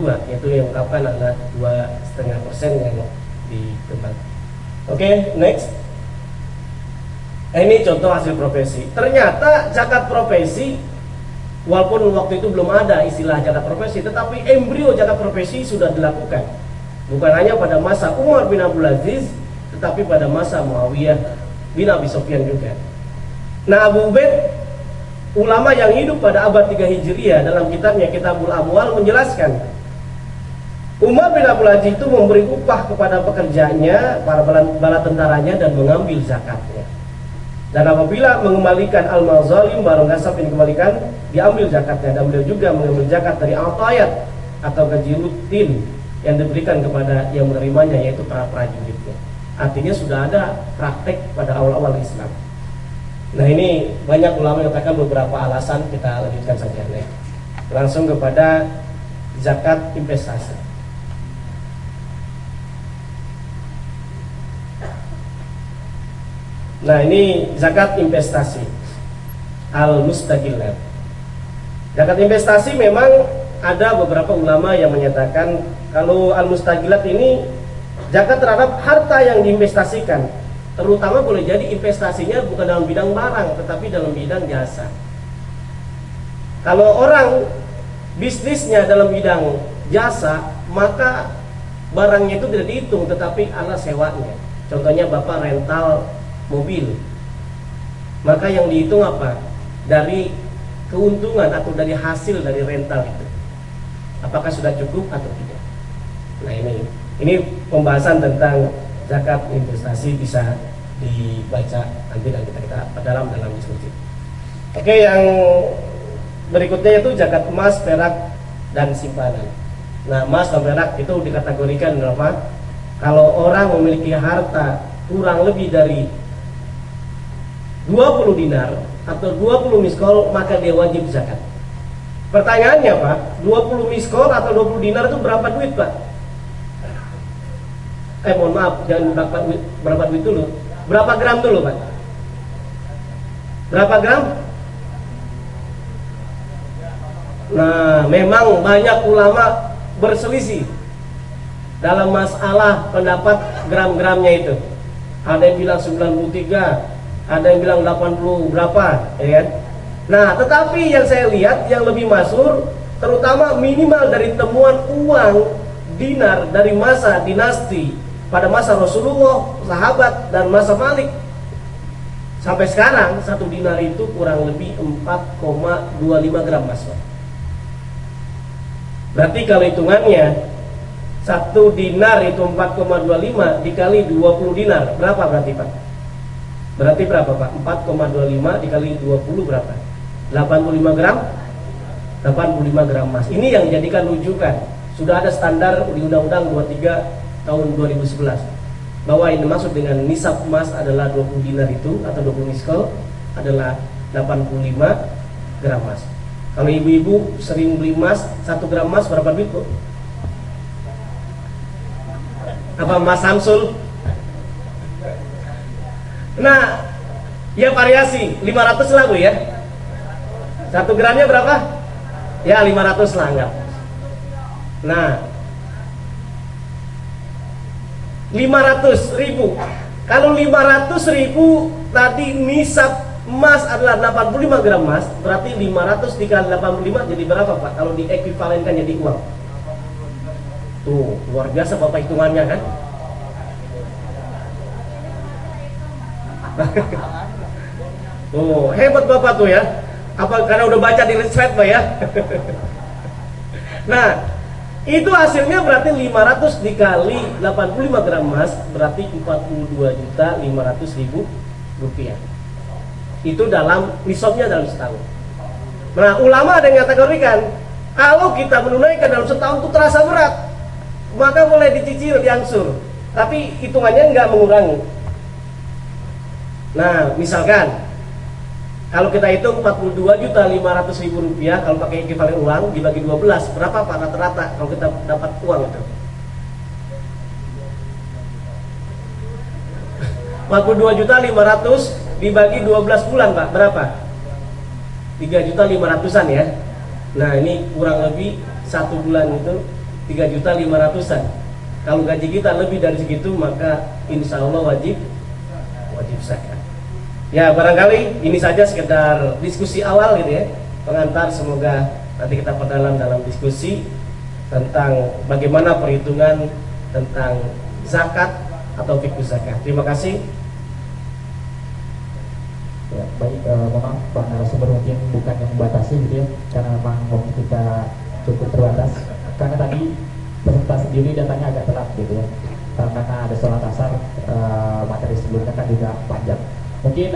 kedua, yaitu yang ungkapkan adalah 2,5% yang dikembangkan. Oke, next. Ini contoh hasil profesi. Ternyata zakat profesi, walaupun waktu itu belum ada istilah zakat profesi, tetapi embrio zakat profesi sudah dilakukan. Bukan hanya pada masa Umar bin Abdul Aziz, tetapi pada masa Muawiyah bin Abi Sufyan juga. Nah, Abu Ubaid, ulama yang hidup pada abad 3 Hijriah, dalam kitabnya Kitabul Amwal menjelaskan, Umar bin Abdul Aziz itu memberi upah kepada pekerjanya, para bala tentaranya, dan mengambil zakatnya. Dan apabila mengembalikan al-mazalim, barang gasab yang dikembalikan, diambil zakatnya. Dan beliau juga mengambil zakat dari al-tayat atau gaji rutin yang diberikan kepada yang menerimanya, yaitu para prajuritnya. Artinya sudah ada praktek pada awal-awal Islam. Nah, ini banyak ulama yang katakan beberapa alasan, kita lanjutkan saja. Langsung kepada zakat investasi. Nah, ini zakat investasi al-mustaqillat. Zakat investasi memang ada beberapa ulama yang menyatakan kalau al-mustaqillat ini zakat terhadap harta yang diinvestasikan, terutama boleh jadi investasinya bukan dalam bidang barang tetapi dalam bidang jasa. Kalau orang bisnisnya dalam bidang jasa, maka barangnya itu tidak dihitung tetapi ala sewanya. Contohnya Bapak rental mobil, maka yang dihitung apa? Dari keuntungan atau dari hasil dari rental itu, apakah sudah cukup atau tidak. Nah, ini pembahasan tentang zakat investasi bisa dibaca nanti dan kita perdalam dalam diskusi. Oke, yang berikutnya itu zakat emas, perak, dan simpanan. Nah, emas dan perak itu dikategorikan apa? Kalau orang memiliki harta kurang lebih dari 20 dinar atau 20 miskol, maka dia wajib zakat. Pertanyaannya, Pak, 20 miskol atau 20 dinar itu berapa duit, Pak? Mohon maaf, jangan berapa duit dulu. Berapa gram dulu, Pak? Berapa gram? Nah, memang banyak ulama berselisih dalam masalah pendapat gram-gramnya itu. Ada yang bilang 93, ada yang bilang 80 berapa, ya kan? Nah, tetapi yang saya lihat yang lebih masyhur, terutama minimal dari temuan uang dinar dari masa dinasti pada masa Rasulullah, sahabat, dan masa Malik sampai sekarang, 1 dinar itu kurang lebih 4,25 gram emas. Berarti kalau hitungannya 1 dinar itu 4,25 dikali 20 dinar, berapa berarti, Pak? Berarti berapa, Pak? 4,25 dikali 20 berapa? 85 gram? 85 gram emas. Ini yang dijadikan rujukan. Sudah ada standar di Undang-Undang 23 tahun 2011 bahwa yang dimaksud dengan nisab emas adalah 20 dinar itu atau 20 miskel adalah 85 gram emas. Kalau ibu-ibu sering beli emas, 1 gram emas berapa duit, Bu? Apa Mas Samsul? Nah, ya variasi 500 lah, Bu, ya. 1 gramnya berapa? Ya 500 lah, enggak. Nah, 500.000. Kalau 500.000 tadi nisab emas adalah 85 gram emas, berarti 500 dikali 85 jadi berapa, Pak? Kalau diekuivalenkan jadi uang. Tuh, luar biasa Bapak hitungannya, kan? Oh, hebat Bapak tuh, ya. Apa karena udah baca di slide, Pak, ya? Nah, itu hasilnya berarti 500 dikali 85 gram emas berarti 42.500.000 rupiah. Itu dalam nisabnya dalam setahun. Nah, ulama ada yang kategorikan kalau kita menunaikan dalam setahun itu terasa berat, maka boleh dicicil, diangsur, tapi hitungannya nggak mengurangi. Nah, misalkan kalau kita hitung 42.500.000 rupiah, kalau pakai ekivalen uang dibagi 12, berapa Pak rata-rata kalau kita dapat uang itu? 42.500.000 dibagi 12 bulan, Pak, berapa? 3.500.000-an, ya. Nah, ini kurang lebih 1 bulan itu 3.500.000-an. Kalau gaji kita lebih dari segitu, maka insya Allah wajib zakat. Ya, barangkali ini saja sekedar diskusi awal gitu ya, pengantar. Semoga nanti kita perdalam dalam diskusi tentang bagaimana perhitungan tentang zakat atau fikih zakat. Terima kasih. Ya, baik, mohon maaf Pak narasumber, mungkin bukan yang membatasi gitu ya, karena memang waktu kita cukup terbatas. Karena tadi peserta sendiri datanya agak telat gitu ya, karena ada sholat asar, materi sebelumnya kan juga panjang. Mungkin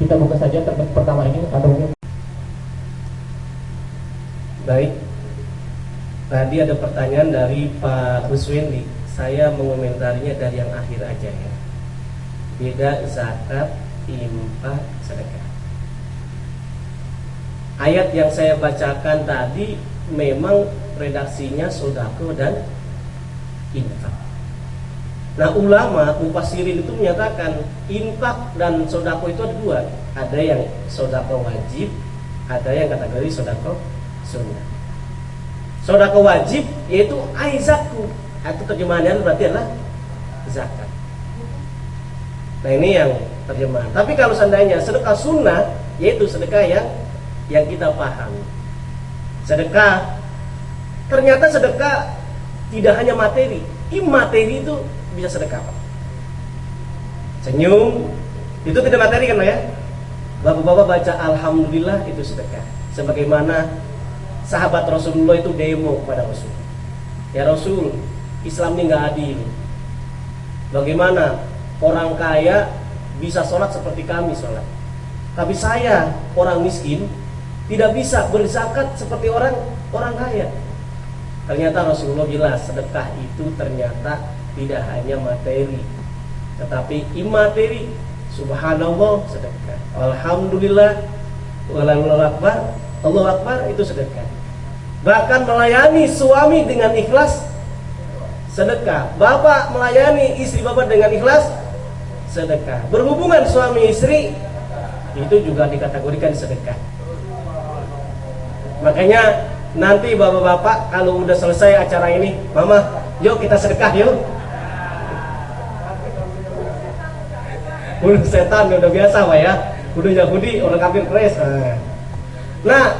kita buka saja pertama ini, atau mungkin baik. Tadi ada pertanyaan dari Pak Ruswendi. Saya mengomentarinya dari yang akhir aja ya. Beda zakat, infak, sedekah. Ayat yang saya bacakan tadi memang redaksinya sodako dan infak. Nah, ulama mufassirin itu menyatakan infak dan sodako itu ada dua. Ada yang sodako wajib, ada yang kategori sodako sunnah. Sodako wajib yaitu aizaku, atau terjemahannya berarti adalah zakat. Nah, ini yang terjemahan. Tapi kalau seandainya sedekah sunnah, yaitu sedekah yang kita pahami. Sedekah, ternyata sedekah tidak hanya materi, imateri itu bisa sedekah, Pak. Senyum itu tidak materi kan, Pak ya? Bapak-bapak baca alhamdulillah itu sedekah. Sebagaimana sahabat Rasulullah itu demo kepada Rasul. Ya Rasul, Islam ini nggak adil. Bagaimana orang kaya bisa sholat seperti kami sholat, tapi saya orang miskin tidak bisa berzakat seperti orang kaya. Ternyata Rasulullah jelas, sedekah itu ternyata tidak hanya materi, tetapi imateri. Subhanallah sedekah, alhamdulillah, wallahu akbar, Allahu akbar itu sedekah. Bahkan melayani suami dengan ikhlas sedekah. Bapak melayani istri bapak dengan ikhlas sedekah. Berhubungan suami istri itu juga dikategorikan sedekah. Makanya nanti bapak-bapak kalau udah selesai acara ini, mama, yuk kita sedekah yuk. Udah setan udah biasa Pak ya, udah Yahudi orang kafir keras. Nah,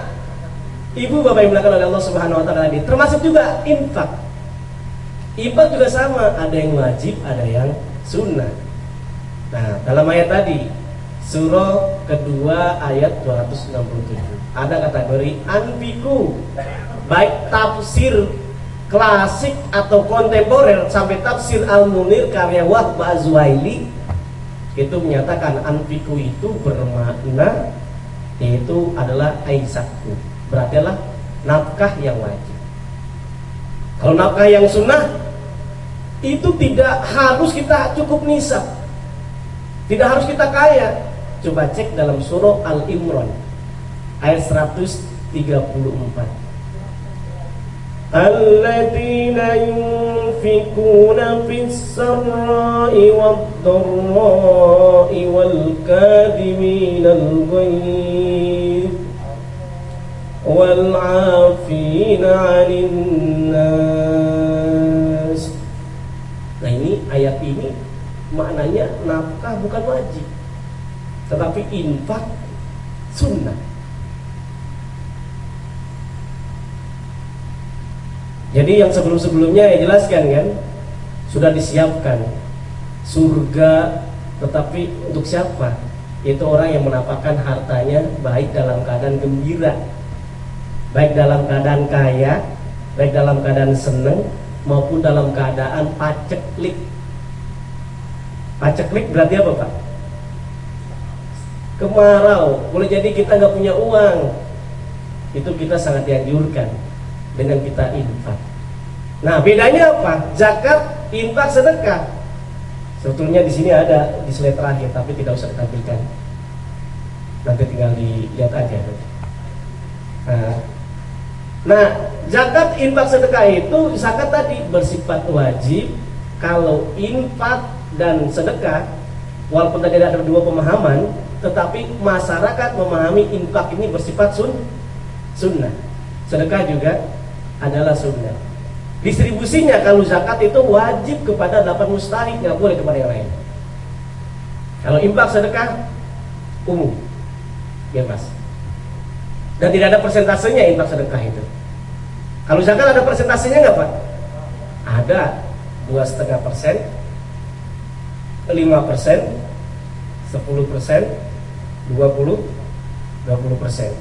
ibu bapak yang dimuliakan oleh Allah Subhanahu Wa Taala ini, termasuk juga infak. Infak juga sama, ada yang wajib, ada yang sunnah. Nah, dalam ayat tadi surah kedua ayat 267 ada kategori anfiku, baik tafsir klasik atau kontemporer sampai tafsir Al-Munir karya Wahb Az-Zuhaili itu menyatakan anfiku itu bermakna yaitu adalah aizakku, berarti adalah nafkah yang wajib. Kalau nafkah yang sunnah itu tidak harus kita cukup nisab, tidak harus kita kaya. Coba cek dalam surah Al-Imran ayat 134. Alladzina yunfikuna fis sarra'i wad-dharra'i wal kadhiminal ghaidh wal 'afina 'anil nas. Nah, ini ayat ini maknanya nafkah bukan wajib, tetapi infak sunnah. Jadi yang sebelum-sebelumnya ya jelaskan kan, sudah disiapkan surga, tetapi untuk siapa? Itu orang yang menapakkan hartanya baik dalam keadaan gembira, baik dalam keadaan kaya, baik dalam keadaan senang, maupun dalam keadaan paceklik. Paceklik berarti apa Pak? Kemarau, boleh jadi kita nggak punya uang, itu kita sangat dianjurkan dengan kita infak. Nah, bedanya apa? Zakat, infak, sedekah. Sebetulnya di sini ada di slide terakhir, tapi tidak usah ditampilkan. Nanti tinggal dilihat aja. Nah, zakat, infak, sedekah itu zakat tadi bersifat wajib. Kalau infak dan sedekah, walaupun tadi ada dua pemahaman, tetapi masyarakat memahami infak ini bersifat sunnah. Sedekah juga adalah sunnah. Distribusinya kalau zakat itu wajib kepada 8 mustahik, nggak boleh kepada yang lain. Kalau infak sedekah umum, bebas. Dan tidak ada persentasenya infak sedekah itu. Kalau zakat ada persentasenya nggak Pak? Ada, 2,5%, 5%, 10%, 20%.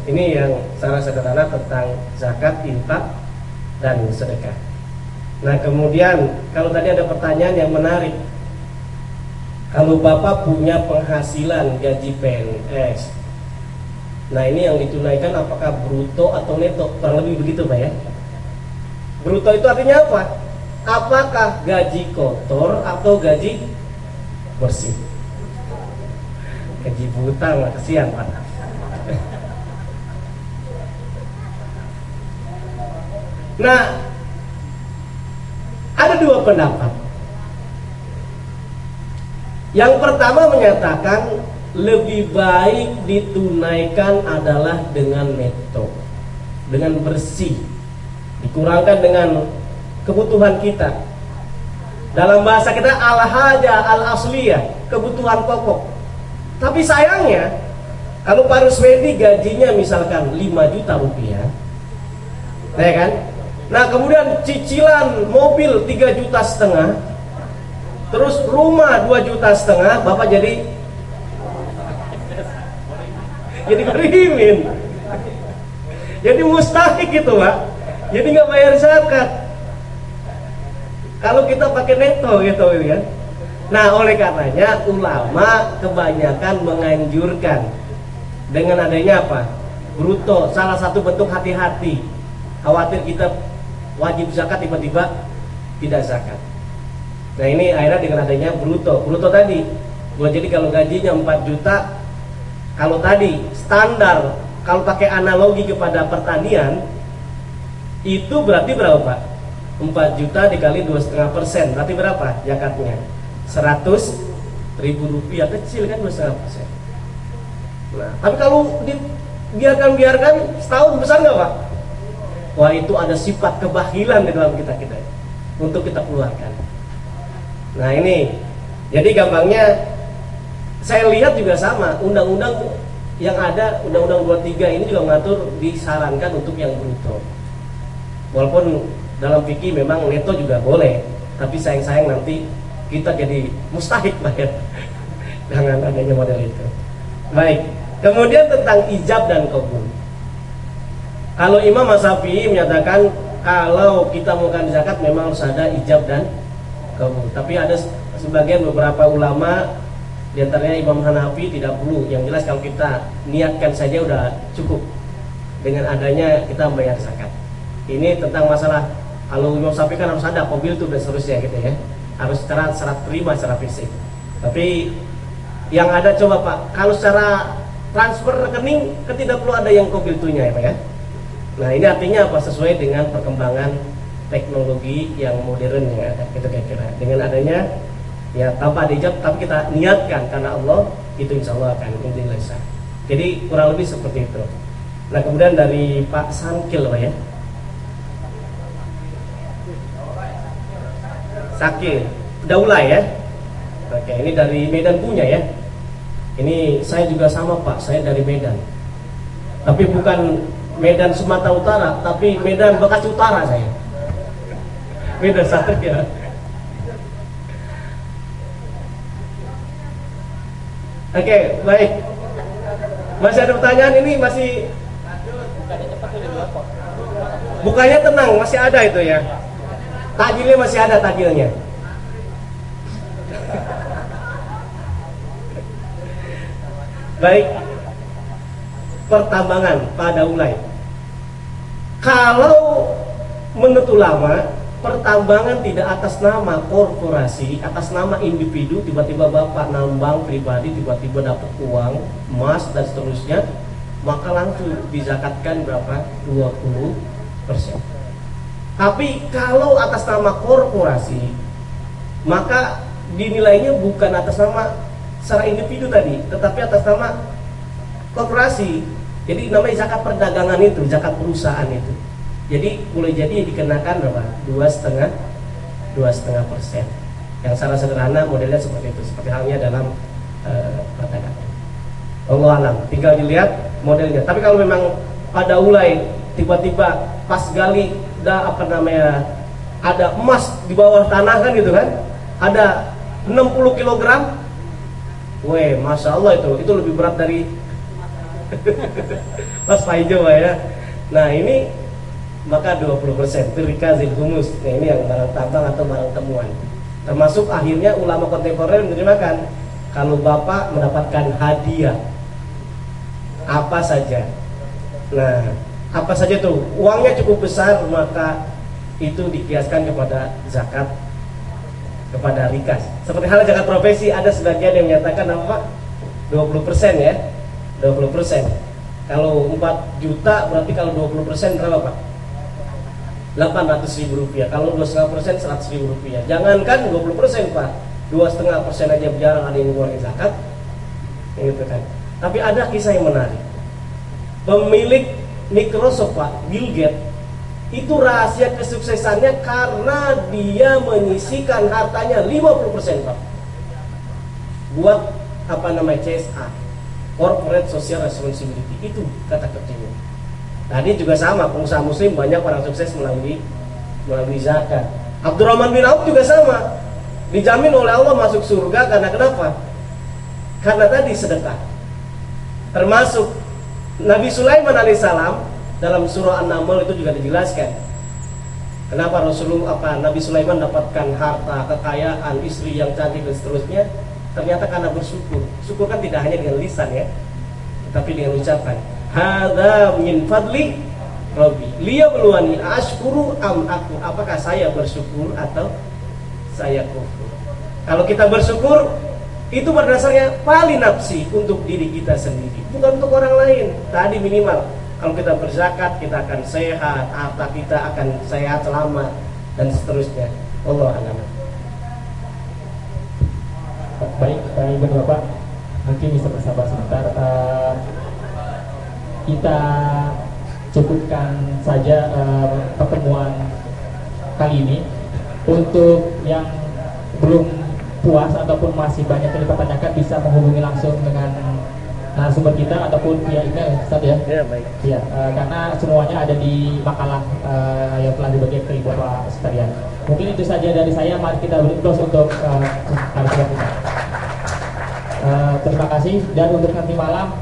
Ini yang secara sederhana tentang zakat, infak, dan sedekah. Nah kemudian kalau tadi ada pertanyaan yang menarik, kalau Bapak punya penghasilan gaji PNS, nah ini yang ditunaikan apakah bruto atau neto? Kurang lebih begitu Pak ya. Bruto itu artinya apa? Apakah gaji kotor atau gaji bersih? Gaji buta nggak, kesian Pak. Nah, ada dua pendapat. Yang pertama menyatakan lebih baik ditunaikan adalah dengan neto, dengan bersih, dikurangkan dengan kebutuhan kita. Dalam bahasa kita al-haja al-asliyah, kebutuhan pokok. Tapi sayangnya kalau Pak Ruswedi gajinya misalkan 5 juta rupiah, ya kan? Nah kemudian cicilan mobil 3,5 juta, terus rumah 2,5 juta, Bapak jadi kerimin, jadi mustahik gitu Pak, jadi nggak bayar zakat kalau kita pakai neto gitu kan. Nah oleh karenanya ulama kebanyakan menganjurkan dengan adanya apa? Bruto. Salah satu bentuk hati-hati, khawatir kita wajib zakat tiba-tiba tidak zakat. Nah ini akhirnya dengan adanya bruto tadi. Jadi kalau gajinya 4 juta, kalau tadi standar, kalau pakai analogi kepada pertanian, itu berarti berapa Pak? 4 juta dikali 2,5%, berarti berapa zakatnya? 100.000 rupiah, kecil kan 2,5%. Nah, tapi kalau dibiarkan setahun besar nggak Pak? Wah itu ada sifat kebahilan di dalam kita untuk kita keluarkan. Nah ini, jadi gampangnya saya lihat juga sama, undang-undang yang ada, undang-undang 23 ini juga mengatur disarankan untuk yang bruto. Walaupun dalam fikih memang neto juga boleh, tapi sayang-sayang nanti kita jadi mustahik Pak ya, dengan adanya model itu. Baik, kemudian tentang ijab dan qabul. Kalau Imam Syafi'i menyatakan kalau kita melakukan zakat memang harus ada ijab dan qabul. Tapi ada sebagian beberapa ulama, di antaranya Imam Hanafi, tidak perlu. Yang jelas kalau kita niatkan saja udah cukup dengan adanya kita membayar zakat. Ini tentang masalah kalau Imam Syafi'i kan harus ada qabul itu dan seterusnya gitu ya. Harus secara terima secara fisik. Tapi yang ada coba Pak, kalau secara transfer rekening kan tidak perlu ada yang qabul itunya ya Pak ya. Nah ini artinya apa? Sesuai dengan perkembangan teknologi yang modern yang ada, gitu kira-kira. Dengan adanya ya tanpa ada ijab, tapi kita niatkan karena Allah, itu insya Allah akan menjadi. Jadi kurang lebih seperti itu. Nah kemudian dari Pak Sankil Pak ya, Sakil Daulay ya. Oke, ini dari Medan punya ya. Ini saya juga sama Pak, saya dari Medan. Tapi bukan Medan Sumatera Utara, tapi Medan Bekasi Utara saya. Medan Satria. Oke, baik. Masih ada pertanyaan ini masih. Bukannya tenang, masih ada itu ya. Takjilnya masih ada takjilnya. Baik. Pertambangan pada ulai. Kalau menurut ulama, pertambangan tidak atas nama korporasi, atas nama individu, tiba-tiba Bapak nambang pribadi, tiba-tiba dapat uang, emas dan seterusnya, maka langsung dizakatkan berapa? 20%. Tapi kalau atas nama korporasi, maka dinilainya bukan atas nama secara individu tadi, tetapi atas nama korporasi. Jadi namanya zakat perdagangan itu, zakat perusahaan itu. Jadi boleh jadi dikenakan berapa? 2,5%. Yang secara sederhana modelnya seperti itu, seperti halnya dalam perdagangan. Allah alam, tinggal dilihat modelnya. Tapi kalau memang pada ulai tiba-tiba pas gali ada emas di bawah tanah kan gitu kan, ada 60 kilogram, weh, masya Allah itu lebih berat dari Mas Paijo ya. Nah ini maka 20% rikazil humus. Nah ini yang barang tambang atau barang temuan. Termasuk akhirnya ulama kontemporer menerjemahkan kalau bapak mendapatkan hadiah apa saja. Nah apa saja tuh uangnya cukup besar, maka itu dikiaskan kepada zakat, kepada rikas. Seperti halnya zakat profesi, ada sebagian yang menyatakan apa 20% ya, 20%. Kalau 4 juta berarti kalau 20% berapa Pak? 800.000 rupiah. Kalau 2,5% 100.000 rupiah. Jangankan 20% Pak, 2,5% aja jarang ada yang mengeluarkan zakat, gitu kan. Tapi ada kisah yang menarik. Pemilik Microsoft Pak, Bill Gates, itu rahasia kesuksesannya karena dia menyisikan hartanya 50% Pak buat CSA, Corporate Social Responsibility. Itu kata kerjanya. Tadi juga sama, pengusaha muslim banyak orang sukses melalui zakat. Abdurrahman bin Auf juga sama, dijamin oleh Allah masuk surga karena kenapa? Karena tadi sedekah. Termasuk Nabi Sulaiman alaihissalam dalam surah An-Naml itu juga dijelaskan kenapa Nabi Sulaiman dapatkan harta, kekayaan, istri yang cantik dan seterusnya. Ternyata karena bersyukur. Syukur kan tidak hanya dengan lisan ya, tetapi dengan ucapan. Hadza min fadli Rabbi liyabluwani ashkuru am aku. Apakah saya bersyukur atau saya kufur? Kalau kita bersyukur itu berdasarnya paling nafsi untuk diri kita sendiri, bukan untuk orang lain. Tadi minimal kalau kita berzakat kita akan sehat, harta kita akan sehat, selamat dan seterusnya. Allah a'lam. Baik, Ibu Bapak, mungkin bisa bersabar sebentar. Kita cukupkan saja pertemuan kali ini. Untuk yang belum puas ataupun masih banyak yang dipertanyakan bisa menghubungi langsung dengan narasumber kita ataupun via email, Ustaz ya. Ya baik. Ya, karena semuanya ada di makalah yang telah dibagikan ke Ibu Bapak sekalian. Mungkin itu saja dari saya. Mari kita beri close untuk narasumber kita. Terima kasih, dan untuk nanti malam